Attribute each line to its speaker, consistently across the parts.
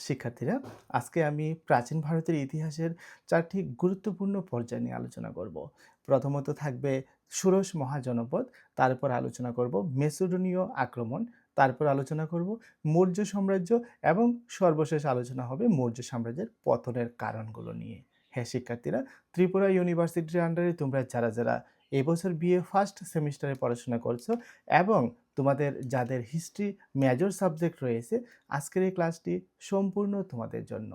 Speaker 1: শিক্ষার্থীরা, আজকে আমি প্রাচীন ভারতের ইতিহাসের ৪টি গুরুত্বপূর্ণ পর্যায় নিয়ে আলোচনা করব। প্রথমত থাকবে ষোড়শ মহাজনপদ, তারপর আলোচনা করব মেসিডোনীয় আক্রমণ, তারপর আলোচনা করব মৌর্য সাম্রাজ্য এবং সর্বশেষ আলোচনা হবে মৌর্য সাম্রাজ্যের পতনের কারণগুলো নিয়ে। হ্যাঁ শিক্ষার্থীরা, ত্রিপুরা ইউনিভার্সিটির আন্ডারে তোমরা যারা এবছর বিএ ফার্স্ট সেমিস্টারে পড়াশোনা করছো এবং তোমাদের যাদের হিস্ট্রি মেজর সাবজেক্ট রয়েছে, আজকের এই ক্লাসটি সম্পূর্ণ তোমাদের জন্য।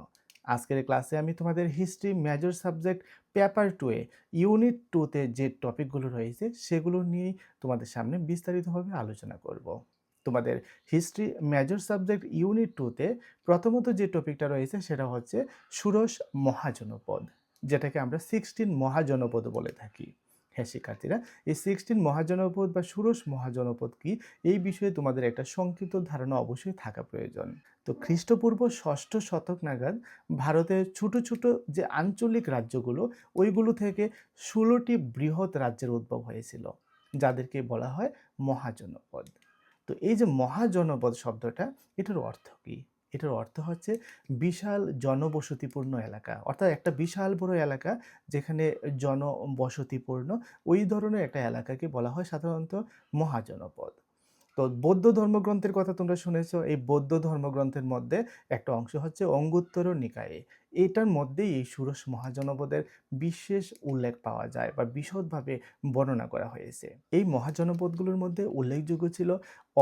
Speaker 1: আজকের এই ক্লাসে আমি তোমাদের হিস্ট্রি মেজর সাবজেক্ট পেপার 2-এ ইউনিট 2-তে যে টপিকগুলো রয়েছে সেগুলো নিয়েই তোমাদের সামনে বিস্তারিতভাবে আলোচনা করব। তোমাদের হিস্ট্রি মেজর সাবজেক্ট ইউনিট 2-তে প্রথমত যে টপিকটা রয়েছে সেটা হচ্ছে ষোড়শ মহাজনপদ, যেটাকে আমরা 16 মহাজনপদ বলে থাকি। হ্যাঁ শিক্ষার্থীরা, এই 16 মহাজনপদ বা ষোড়শ মহাজনপদ কি, এই বিষয়ে তোমাদের একটা সংক্ষিপ্ত ধারণা অবশ্যই থাকা প্রয়োজন। তো খ্রিস্টপূর্ব ষষ্ঠ শতক নাগাদ ভারতের ছোট ছোট যে আঞ্চলিক রাজ্যগুলো, ওইগুলো থেকে 16টি বৃহৎ রাজ্যের উদ্ভব হয়েছিল, যাদেরকে বলা হয় মহাজনপদ। তো এই যে মহাজনপদ শব্দটা, এটার অর্থ কি? এটার অর্থ হচ্ছে বিশাল জনবসতিপূর্ণ এলাকা, অর্থাৎ একটা বিশাল বড় এলাকা যেখানে জনবসতিপূর্ণ, ওই ধরনের একটা এলাকাকে বলা হয় সাধারণত মহাজনপদ। তো বৌদ্ধ ধর্মগ্রন্থের কথা তোমরা শুনেছ। এই বৌদ্ধ ধর্মগ্রন্থের মধ্যে একটা অংশ হচ্ছে অঙ্গুত্তর নিকায়ে। এটার মধ্যেই এই ষোড়শ মহাজনপদের বিশেষ উল্লেখ পাওয়া যায় বা বিশদভাবে বর্ণনা করা হয়েছে। এই মহাজনপদগুলোর মধ্যে উল্লেখযোগ্য ছিল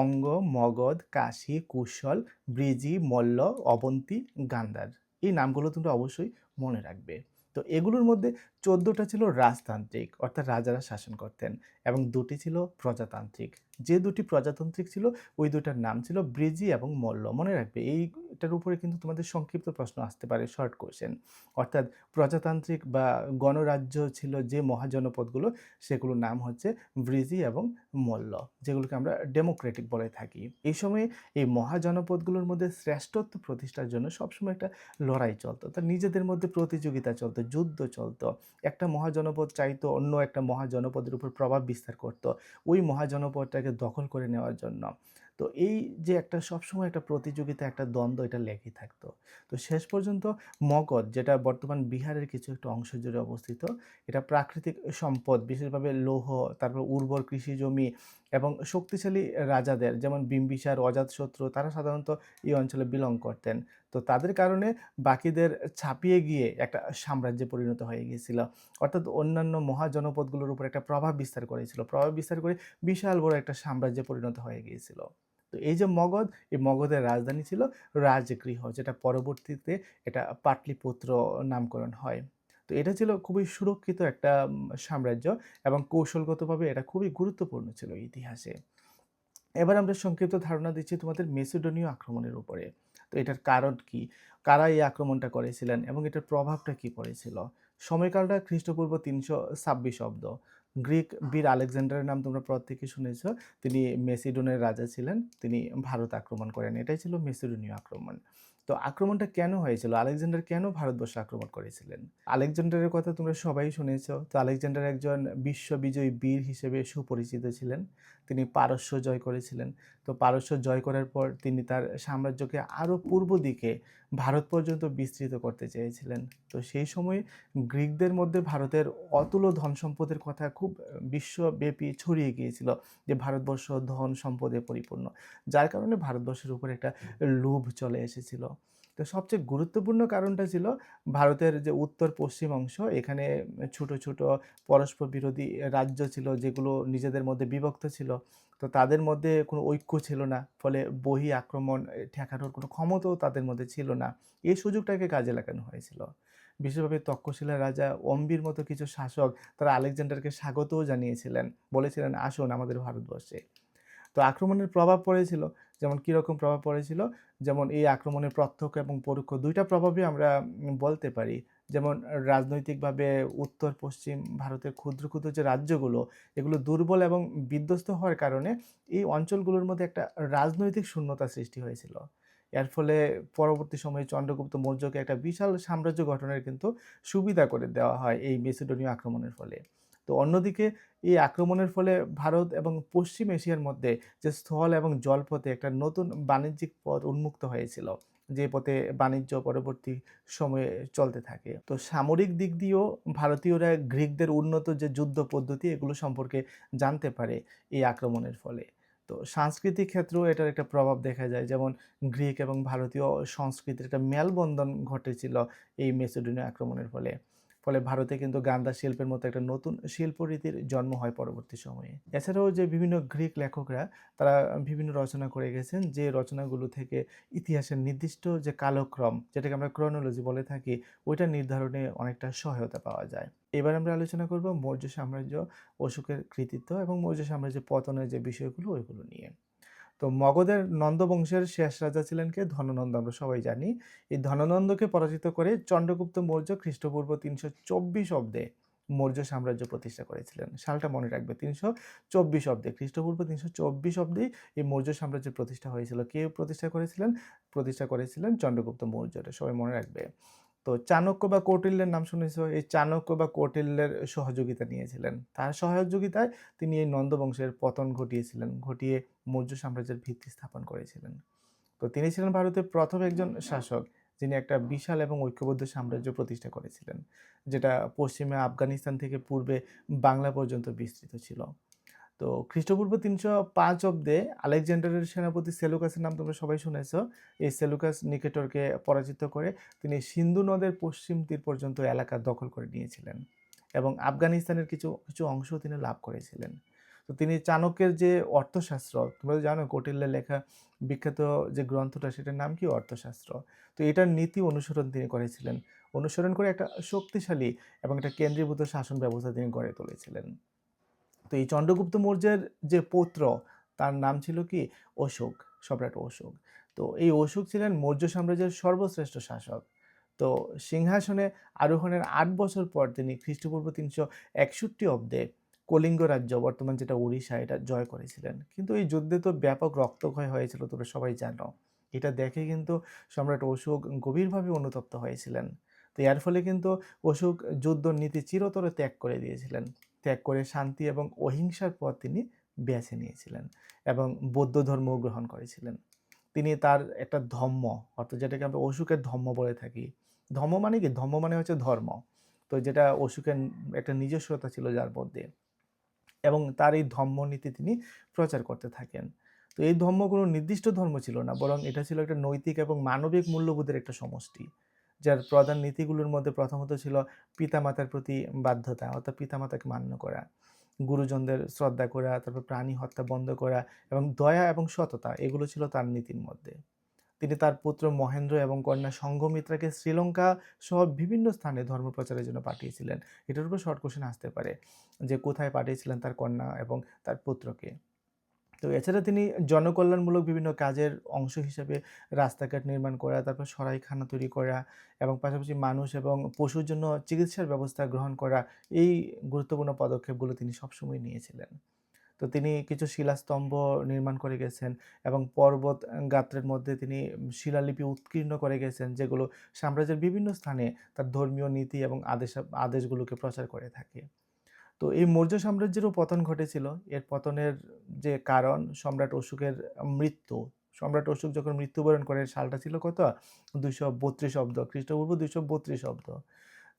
Speaker 1: অঙ্গ, মগধ, কাশী, কুশল, বৃজি, মল্ল, অবন্তী, গান্ধার। এই নামগুলো তোমরা অবশ্যই মনে রাখবে। তো এগুলোর মধ্যে 14টা ছিল রাজতান্ত্রিক, অর্থাৎ রাজারা শাসন করতেন, এবং 2টি ছিল প্রজাতান্ত্রিক। যে 2টি প্রজাতান্ত্রিক ছিল, ওই দুটার নাম ছিল বৃজি এবং মল্ল। মনে রাখবে, এইটার উপরে কিন্তু তোমাদের সংক্ষিপ্ত প্রশ্ন আসতে পারে, শর্ট কোশ্চেন। অর্থাৎ প্রজাতান্ত্রিক বা গণরাজ্য ছিল যে মহাজনপদগুলো, সেগুলোর নাম হচ্ছে বৃজি এবং মল্ল, যেগুলোকে আমরা ডেমোক্রেটিক বলে থাকি। এই সময়ে এই মহাজনপদগুলোর মধ্যে শ্রেষ্ঠত্ব প্রতিষ্ঠার জন্য সবসময় একটা লড়াই চলতো, তার নিজেদের মধ্যে প্রতিযোগিতা চলতো, যুদ্ধ চলতো। একটা মহাজনপদ চাইতো অন্য একটা মহাজনপদের উপর প্রভাব বিস্তার করত, ওই মহাজনপদটাকে দখল করে নেওয়ার জন্য। তো এই যে একটা সবসময় একটা প্রতিযোগিতা, একটা দ্বন্দ্ব, এটা লেগেই থাকতো। তো শেষ পর্যন্ত মগধ, যেটা বর্তমান বিহারের কিছু একটা অংশ জুড়ে অবস্থিত, এটা প্রাকৃতিক সম্পদ, বিশেষভাবে লৌহ, তারপর উর্বর কৃষি জমি এবং শক্তিশালী রাজাদের, যেমন বিম্বিসার, অজাতশত্রু, তারা সাধারণত এই অঞ্চলে বিলং করতেন। তো তাদের কারণে বাকিদের ছাপিয়ে গিয়ে একটা সাম্রাজ্যে পরিণত হয়ে গিয়েছিল, অর্থাৎ অন্যান্য মহাজনপদগুলোর উপর একটা প্রভাব বিস্তার করেছিল, প্রভাব বিস্তার করে বিশাল বড় একটা সাম্রাজ্যে পরিণত হয়ে গিয়েছিল। তো এই যে মগধ, এই মগধের রাজধানী ছিল রাজগৃহ, যেটা পরবর্তীতে এটা পাটলিপুত্র নামকরণ হয়। তো এটা ছিল খুবই সুরক্ষিত একটা সাম্রাজ্য, এবং কৌশলগতভাবে এটা খুবই গুরুত্বপূর্ণ ছিল ইতিহাসে। এবার আমরা সংক্ষিপ্ত ধারণা দিচ্ছি তোমাদের মেসিডোনীয় আক্রমণের উপরে। তো এটার কারণ কি, কারা এই আক্রমণটা করেছিলেন এবং এটার প্রভাবটা কি পড়েছিল। সময়কালটা খ্রিস্টপূর্ব 326 অব্দ। গ্রিক বীর আলেকজান্ডারের নাম তোমরা প্রত্যেকে শুনেছ। তিনি মেসিডোনের রাজা ছিলেন, তিনি ভারত আক্রমণ করেন, এটাই ছিল মেসিডোনীয় আক্রমণ। তো আক্রমণটা কেন হয়েছিল, আলেকজান্ডার কেন ভারতবর্ষ আক্রমণ করেছিলেন? আলেকজান্ডারের কথা তোমরা সবাই শুনেছ। তো আলেকজান্ডার একজন বিশ্ববিজয়ী বীর হিসেবে সুপরিচিত ছিলেন। তিনি পারস্য জয় করেছিলেন। তো পারস্য জয় করার পর তিনি তার সাম্রাজ্যকে আরও পূর্ব দিকে ভারত পর্যন্ত বিস্তৃত করতে চেয়েছিলেন। তো সেই সময় গ্রিকদের মধ্যে ভারতের অতুল ধন সম্পদের কথা খুব বিশ্বব্যাপী ছড়িয়ে গিয়েছিল, যে ভারতবর্ষ ধন সম্পদে পরিপূর্ণ, যার কারণে ভারতবর্ষের উপর একটা লোভ চলে এসেছিল। তো সবচেয়ে গুরুত্বপূর্ণ কারণটা ছিল ভারতের যে উত্তর পশ্চিম অংশ, এখানে ছোট ছোট পরস্পর বিরোধী রাজ্য ছিল, যেগুলো নিজেদের মধ্যে বিভক্ত ছিল। তো তাদের মধ্যে কোনো ঐক্য ছিল না, ফলে বহি আক্রমণ ঠেকানোর কোনো ক্ষমতাও তাদের মধ্যে ছিল না। এই সুযোগটাকে কাজে লাগানো হয়েছিল। বিশেষভাবে তক্ষশিলা রাজা অম্বির মতো কিছু শাসক, তারা আলেকজান্ডারকে স্বাগতও জানিয়েছিলেন, বলেছিলেন আসুন আমাদের ভারতবর্ষে। তো আক্রমণের প্রভাব পড়েছিল, যেমন কীরকম প্রভাব পড়েছিল, যেমন এই আক্রমণের প্রত্যক্ষ এবং পরোক্ষ দুইটা প্রভাবই আমরা বলতে পারি। যেমন রাজনৈতিকভাবে উত্তর পশ্চিম ভারতের ক্ষুদ্র ক্ষুদ্র যে রাজ্যগুলো, এগুলো দুর্বল এবং বিধ্বস্ত হওয়ার কারণে এই অঞ্চলগুলোর মধ্যে একটা রাজনৈতিক শূন্যতা সৃষ্টি হয়েছিল। এর ফলে পরবর্তী সময়ে চন্দ্রগুপ্ত মৌর্যকে একটা বিশাল সাম্রাজ্য গঠনের কিন্তু সুবিধা করে দেওয়া হয় এই মেসিডোনীয় আক্রমণের ফলে। তো অন্যদিকে এই আক্রমণের ফলে ভারত এবং পশ্চিম এশিয়ার মধ্যে যে স্থল এবং জলপথে একটা নতুন বাণিজ্যিক পথ উন্মুক্ত হয়েছিল, যে পথে বাণিজ্য পরবর্তী সময়ে চলতে থাকে। তো সামরিক দিক দিয়েও ভারতীয়রা গ্রিকদের উন্নত যে যুদ্ধ পদ্ধতি এগুলো সম্পর্কে জানতে পারে এই আক্রমণের ফলে। তো সাংস্কৃতিক ক্ষেত্রেও এটার একটা প্রভাব দেখা যায়। যেমন গ্রিক এবং ভারতীয় সংস্কৃতির একটা মেলবন্ধন ঘটেছিল এই মেসিডোনীয় আক্রমণের ফলে। ফলে ভারতে কিন্তু গান্ধার শিল্পের মতো একটা নতুন শিল্পরীতির জন্ম হয় পরবর্তী সময়ে। এছাড়াও যে বিভিন্ন গ্রিক লেখকরা তারা বিভিন্ন রচনা করে গেছেন, যে রচনাগুলো থেকে ইতিহাসের নির্দিষ্ট যে কালক্রম, যেটাকে আমরা ক্রোনোলজি বলে থাকি, ওইটা নির্ধারণে অনেকটা সহায়তা পাওয়া যায়। এবার আমরা আলোচনা করব মৌর্য সাম্রাজ্য, অশোকের কৃতিত্ব এবং মৌর্য সাম্রাজ্যের পতনের যে বিষয়গুলো ওইগুলো নিয়ে। তো মগধের নন্দ বংশের শেষ রাজা ছিলেন কে? ধননন্দ, আমরা সবাই জানি। এই ধননন্দকে পরাজিত করে চন্দ্রগুপ্ত মৌর্য খ্রিস্টপূর্ব ৩২৪ অব্দে মৌর্য সাম্রাজ্য প্রতিষ্ঠা করেছিলেন। সালটা মনে রাখবে, ৩২৪ অব্দে, খ্রিস্টপূর্ব ৩২৪ অব্দেই এই মৌর্য সাম্রাজ্যের প্রতিষ্ঠা হয়েছিল। কে প্রতিষ্ঠা করেছিলেন? প্রতিষ্ঠা করেছিলেন চন্দ্রগুপ্ত মৌর্য। এটা সবাই মনে রাখবে। তো চাণক্য বা কৌটিল্যের নাম শুনেছো? এই চাণক্য বা কৌটিল্যের সহযোগিতা নিয়েছিলেন। তার সহযোগিতায় তিনি এই নন্দ বংশের পতন ঘটিয়েছিলেন, ঘটিয়ে মৌর্য সাম্রাজ্যের ভিত্তি স্থাপন করেছিলেন। তো তিনি ছিলেন ভারতের প্রথম একজন শাসক যিনি একটা বিশাল এবং ঐক্যবদ্ধ সাম্রাজ্য প্রতিষ্ঠা করেছিলেন, যেটা পশ্চিমে আফগানিস্তান থেকে পূর্বে বাংলা পর্যন্ত বিস্তৃত ছিল। তো খ্রিস্টপূর্ব ৩০৫ অব্দে আলেকজান্ডারের সেনাপতি সেলুকাসের নাম তোমরা সবাই শুনেছ। এই সেলুকাস নিকেটরকে পরাজিত করে তিনি সিন্ধু নদের পশ্চিম তীর পর্যন্ত এলাকা দখল করে নিয়েছিলেন এবং আফগানিস্তানের কিছু কিছু অংশ তিনি লাভ করেছিলেন। তো তিনি চাণক্যের যে অর্থশাস্ত্র, তোমরা তো জানো কৌটিল্যের লেখা বিখ্যাত যে গ্রন্থটা সেটার নাম কি? অর্থশাস্ত্র। তো এটার নীতি অনুসরণ তিনি করেছিলেন। অনুসরণ করে একটা শক্তিশালী এবং একটা কেন্দ্রীভূত শাসন ব্যবস্থা তিনি গড়ে তুলেছিলেন। তো এই চন্দ্রগুপ্ত মৌর্যের যে পুত্র, তার নাম ছিল কি? অশোক, সম্রাট অশোক। তো এই অশোক ছিলেন মৌর্য সাম্রাজ্যের সর্বশ্রেষ্ঠ শাসক। তো সিংহাসনে আরোহণের ৮ বছর পর তিনি খ্রিস্টপূর্ব ৩৬১ অব্দে কলিঙ্গ রাজ্য, বর্তমান যেটা উড়িষ্যা, এটা জয় করেছিলেন। কিন্তু এই যুদ্ধে তো ব্যাপক রক্তক্ষয় হয়েছিল, তোমরা সবাই জানো। এটা দেখে কিন্তু সম্রাট অশোক গভীরভাবে অনুতপ্ত হয়েছিলেন। তো এর ফলে কিন্তু অশোক যুদ্ধ নীতি চিরতরে ত্যাগ করে দিয়েছিলেন। ত্যাগ করে শান্তি এবং অহিংসার পথ তিনি বেছে নিয়েছিলেন এবং বৌদ্ধ ধর্ম গ্রহণ করেছিলেন। তিনি তার একটা ধম্ম, অর্থাৎ যেটাকে আমরা অশোকের ধম্ম বলে থাকি। ধম্ম মানে কি? ধম্ম মানে হচ্ছে ধর্ম। তো যেটা অশোকের একটা নিজস্বতা ছিল যার মধ্যে, এবং তার এই ধম্ম নীতি তিনি প্রচার করতে থাকেন। তো এই ধর্ম কোনো নির্দিষ্ট ধর্ম ছিল না, বরং এটা ছিল একটা নৈতিক এবং মানবিক মূল্যবোধের একটা সমষ্টি, যার প্রধান নীতিগুলোর মধ্যে প্রথমত ছিল পিতামাতার প্রতি বাধ্যতা, অর্থাৎ পিতামাতাকে মান্য করা, গুরুজনদের শ্রদ্ধা করা, তারপর প্রাণী হত্যা বন্ধ করা এবং দয়া এবং সততা, এগুলো ছিল তার নীতির মধ্যে। তিনি তার পুত্র মহেন্দ্র এবং কন্যা সঙ্ঘমিত্রাকে শ্রীলঙ্কা সহ বিভিন্ন স্থানে ধর্ম প্রচারের জন্য পাঠিয়েছিলেন। এটার উপর শর্ট কোশ্চেন আসতে পারে যে কোথায় পাঠিয়েছিলেন তার কন্যা এবং তার পুত্রকে। তো এছাড়া তিনি জনকল্যাণমূলক বিভিন্ন কাজের অংশ হিসেবে রাস্তাঘাট নির্মাণ করা, তারপর সরাইখানা তৈরি করা এবং পাশাপাশি মানুষ এবং পশুর জন্য চিকিৎসার ব্যবস্থা গ্রহণ করা, এই গুরুত্বপূর্ণ পদক্ষেপগুলো তিনি সবসময় নিয়েছিলেন। তো তিনি কিছু শিলাস্তম্ভ নির্মাণ করে গেছেন এবং পর্বত গাত্রের মধ্যে তিনি শিলালিপি উৎকীর্ণ করে গেছেন, যেগুলো সাম্রাজ্যের বিভিন্ন স্থানে তার ধর্মীয় নীতি এবং আদেশগুলোকে প্রচার করে থাকে। তো এই মৌর্য সাম্রাজ্যেরও পতন ঘটেছিল। এর পতনের যে কারণ সম্রাট অশোকের মৃত্যু। সম্রাট অশোক যখন মৃত্যুবরণ করে, সালটা ছিল কত? ২৩২ অব্দ, খ্রিস্টপূর্ব ২৩২ অব্দ।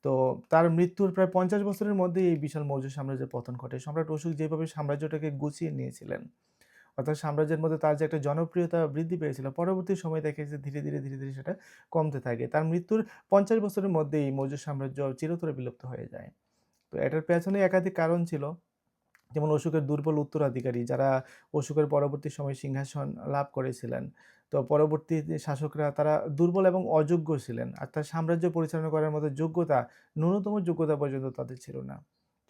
Speaker 1: তো তার মৃত্যুর প্রায় ৫০ বছরের মধ্যেই এই বিশাল মৌর্য সাম্রাজ্যের পতন ঘটে। সম্রাট অশোক যেভাবে সাম্রাজ্যটাকে গুছিয়ে নিয়েছিলেন, অর্থাৎ সাম্রাজ্যের মধ্যে তার যে একটা জনপ্রিয়তা বৃদ্ধি পেয়েছিল, পরবর্তী সময়ে দেখা গেছে ধীরে ধীরে সেটা কমতে থাকে। তার মৃত্যুর ৫০ বছরের মধ্যেই মৌর্য সাম্রাজ্য চিরতরে বিলুপ্ত হয়ে যায়। তো এটার পেছনে একাধিক কারণ ছিল। যেমন অশোকের দুর্বল উত্তরাধিকারী, যারা অশোকের পরবর্তী সময়ে সিংহাসন লাভ করেছিলেন। তো পরবর্তী যে শাসকরা তারা দুর্বল এবং অযোগ্য ছিলেন। আর তার সাম্রাজ্য পরিচালনা করার মতো যোগ্যতা, ন্যূনতম যোগ্যতা পর্যন্ত তাদের ছিল না।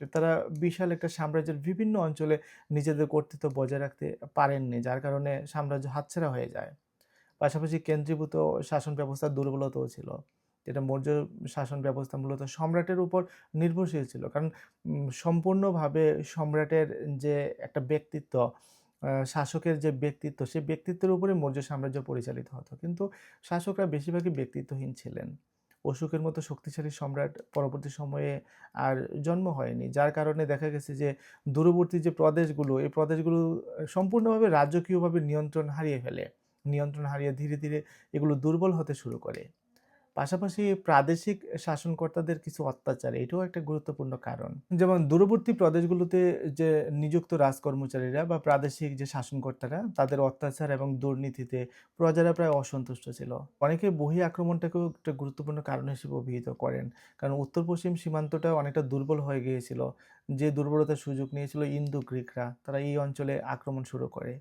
Speaker 1: তো তারা বিশাল একটা সাম্রাজ্যের বিভিন্ন অঞ্চলে নিজেদের কর্তৃত্ব বজায় রাখতে পারেননি, যার কারণে সাম্রাজ্য হাতছাড়া হয়ে যায়। পাশাপাশি কেন্দ্রীভূত শাসন ব্যবস্থার দুর্বলতাও ছিল। যেটা মৌর্য শাসন ব্যবস্থা মূলত সম্রাটের উপর নির্ভরশীল ছিল। কারণ সম্পূর্ণভাবে সম্রাটের যে একটা ব্যক্তিত্ব, শাসকের যে ব্যক্তিত্ব, সেই ব্যক্তিত্বের উপরে মৌর্য সাম্রাজ্য পরিচালিত হতো। কিন্তু শাসকরা বেশিরভাগই ব্যক্তিত্বহীন ছিলেন। অশোকের মতো শক্তিশালী সম্রাট পরবর্তী সময়ে আর জন্ম হয়নি। যার কারণে দেখা গেছে যে দূরবর্তী যে প্রদেশগুলো, এই প্রদেশগুলো সম্পূর্ণভাবে রাজকীয়ভাবে নিয়ন্ত্রণ হারিয়ে ফেলে। নিয়ন্ত্রণ হারিয়ে ধীরে, ধীরে এগুলো দুর্বল হতে শুরু করে। পাশাপাশি প্রাদেশিক শাসনকর্তাদের কিছু অত্যাচার এটাও একটা গুরুত্বপূর্ণ কারণ। যেমন দূরবর্তী প্রদেশগুলোতে যে নিযুক্ত রাজকর্মচারীরা বা প্রাদেশিক যে শাসনকর্তারা তাদের অত্যাচার এবং দুর্নীতিতে প্রজারা প্রায় অসন্তুষ্ট ছিল। অনেকে বহিঃ আক্রমণটাকেও একটা গুরুত্বপূর্ণ কারণ হিসেবে অভিহিত করেন। কারণ উত্তর-পশ্চিম সীমান্তটা অনেকটা দুর্বল হয়ে গিয়েছিল। যে দুর্বলতার সুযোগ নিয়েছিল ইন্দো গ্রিকরা, তারা এই অঞ্চলে আক্রমণ শুরু করে।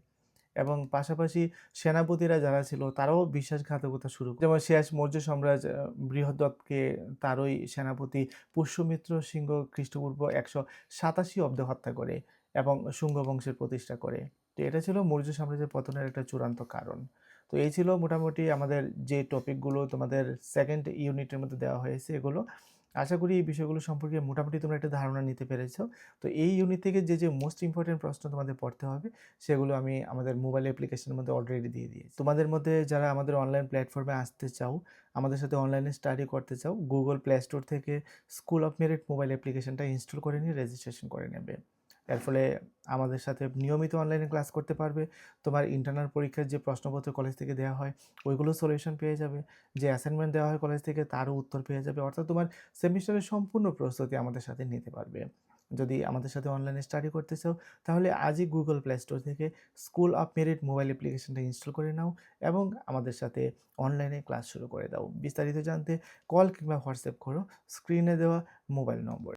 Speaker 1: এবং পাশাপাশি সেনাপতিরা যারা ছিল তারাও বিশ্বাসঘাতকতা শুরু করে। যেমন শেষ মৌর্য সম্রাট বৃহদ্রথকে তারই সেনাপতি পুষ্যমিত্র সিংহ খ্রিস্টপূর্ব ১৮৭ অব্দে হত্যা করে এবং শুঙ্গ বংশের প্রতিষ্ঠা করে। তো এটা ছিল মৌর্য সাম্রাজ্যের পতনের একটা চূড়ান্ত কারণ। তো এই ছিল মোটামুটি আমাদের যে টপিকগুলো তোমাদের 2nd ইউনিটের মধ্যে দেওয়া হয়েছে এগুলো। আশা করি এই বিষয়গুলো সম্পর্কে মোটামুটি তোমরা একটা ধারণা নিতে পেরেছো। তো এই ইউনিট থেকে যে মোস্ট ইম্পোর্টেন্ট প্রশ্ন তোমাদের পড়তে হবে সেগুলো আমি আমাদের মোবাইল অ্যাপ্লিকেশনের মধ্যে অলরেডি দিয়ে দিয়েছি। তোমাদের মধ্যে যারা আমাদের অনলাইন প্ল্যাটফর্মে আসতে চাও, আমাদের সাথে অনলাইনে স্টাডি করতে চাও, Google Play Store থেকে স্কুল অফ মেরিট মোবাইল অ্যাপ্লিকেশনটা ইনস্টল করে নিয়ে রেজিস্ট্রেশন করে নেবে। এর ফলে আমাদের সাথে নিয়মিত অনলাইনে ক্লাস করতে পারবে। তোমার ইন্টারনাল পরীক্ষার যে প্রশ্নপত্র কলেজ থেকে দেওয়া হয়, ওইগুলো সলিউশন পেয়ে যাবে। যে অ্যাসাইনমেন্ট দেওয়া হয় কলেজ থেকে তারও উত্তর পেয়ে যাবে। অর্থাৎ তোমার সেমিস্টারের সম্পূর্ণ প্রস্তুতি আমাদের সাথে নিতে পারবে। যদি আমাদের সাথে অনলাইনে স্টাডি করতে চাও তাহলে আজই Google Play Store থেকে স্কুল অফ মেরিট মোবাইল অ্যাপ্লিকেশনটা ইনস্টল করে নাও এবং আমাদের সাথে অনলাইনে ক্লাস শুরু করে দাও। বিস্তারিত জানতে কল কিংবা হোয়াটসঅ্যাপ করো স্ক্রিনে দেওয়া মোবাইল নম্বরে।